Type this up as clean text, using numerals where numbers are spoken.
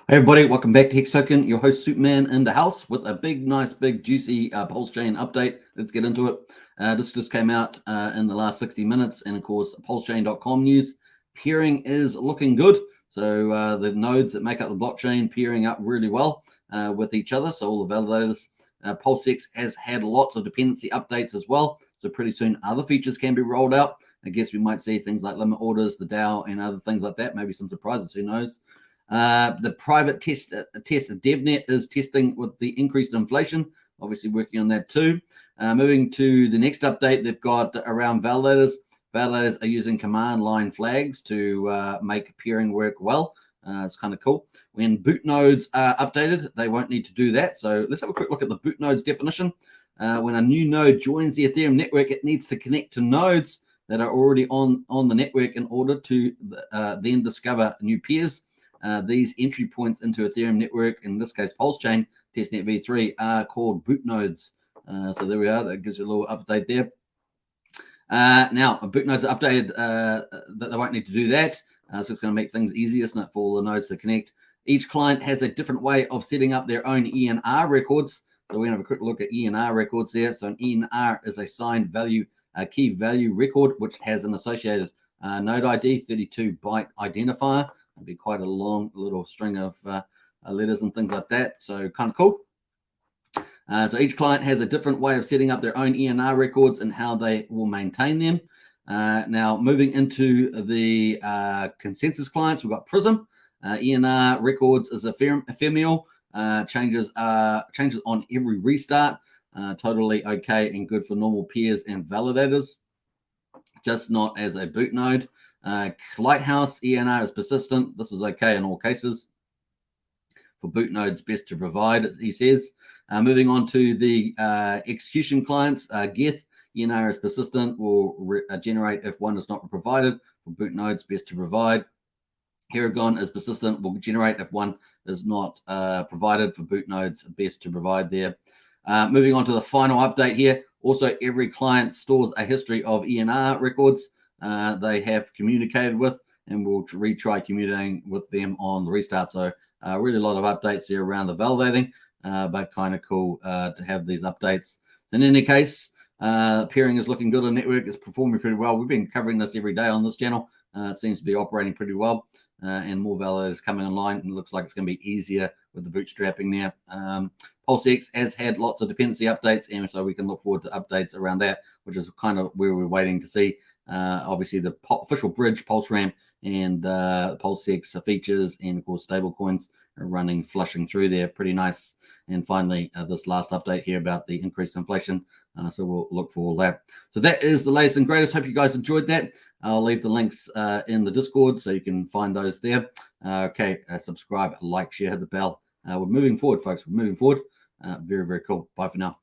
Hey everybody, welcome back to Hex Token. Your host Superman in the house with a nice, big, juicy Pulsechain update. Let's get into it. This just came out in the last 60 minutes, and of course, Pulsechain.com news. Peering is looking good. So the nodes that make up the blockchain peering up really well with each other. So all the validators. PulseX has had lots of dependency updates as well. So pretty soon other features can be rolled out. I guess we might see things like limit orders, the DAO, and other things like that. Maybe some surprises, who knows? The private test DevNet is testing with the increased inflation, obviously working on that too. Moving to the next update, they've got around validators. Validators are using command line flags to make peering work well. It's kind of cool. When boot nodes are updated, they won't need to do that. So let's have a quick look at the boot nodes definition. When a new node joins the Ethereum network, it needs to connect to nodes that are already on the network in order to then discover new peers. These entry points into Ethereum network, in this case Pulsechain testnet v3, are called boot nodes. So there we are. That gives you a little update there. Now, boot nodes are updated that they won't need to do that. So it's going to make things easier, isn't it, for all the nodes to connect. Each client has a different way of setting up their own ENR records. So we're going to have a quick look at ENR records there. So an ENR is a signed value, a key value record, which has an associated node ID, 32-byte identifier. It'd be quite a long little string of letters and things like that. So kind of cool. So each client has a different way of setting up their own ENR records and how they will maintain them. Now, moving into the consensus clients, we've got Prism. ENR records is ephemeral. Changes on every restart. Totally okay and good for normal peers and validators. Just not as a boot node. Lighthouse ENR is persistent. This is okay in all cases. For boot nodes, best to provide, he says. Moving on to the execution clients, Geth ENR is persistent, will generate if one is not provided. For boot nodes, best to provide. Heragon is persistent, will generate if one is not provided. For boot nodes, best to provide there. Moving on to the final update here. Also, every client stores a history of ENR records they have communicated with, and we'll retry communicating with them on the restart. So really a lot of updates here around the validating, but kind of cool to have these updates. So in any case, peering is looking good. The network is performing pretty well. We've been covering this every day on this channel. It seems to be operating pretty well, and more validators coming online, and it looks like it's going to be easier with the bootstrapping now. PulseX has had lots of dependency updates, and so we can look forward to updates around that, which is kind of where we're waiting to see. Obviously, the official bridge, PulseRamp, and PulseX features, and of course, stablecoins are running, flushing through there. Pretty nice. And finally, this last update here about the increased inflation. So we'll look for all that. So that is the latest and greatest. Hope you guys enjoyed that. I'll leave the links in the Discord so you can find those there. Subscribe, like, share, hit the bell. We're moving forward, folks. We're moving forward. Very, very cool. Bye for now.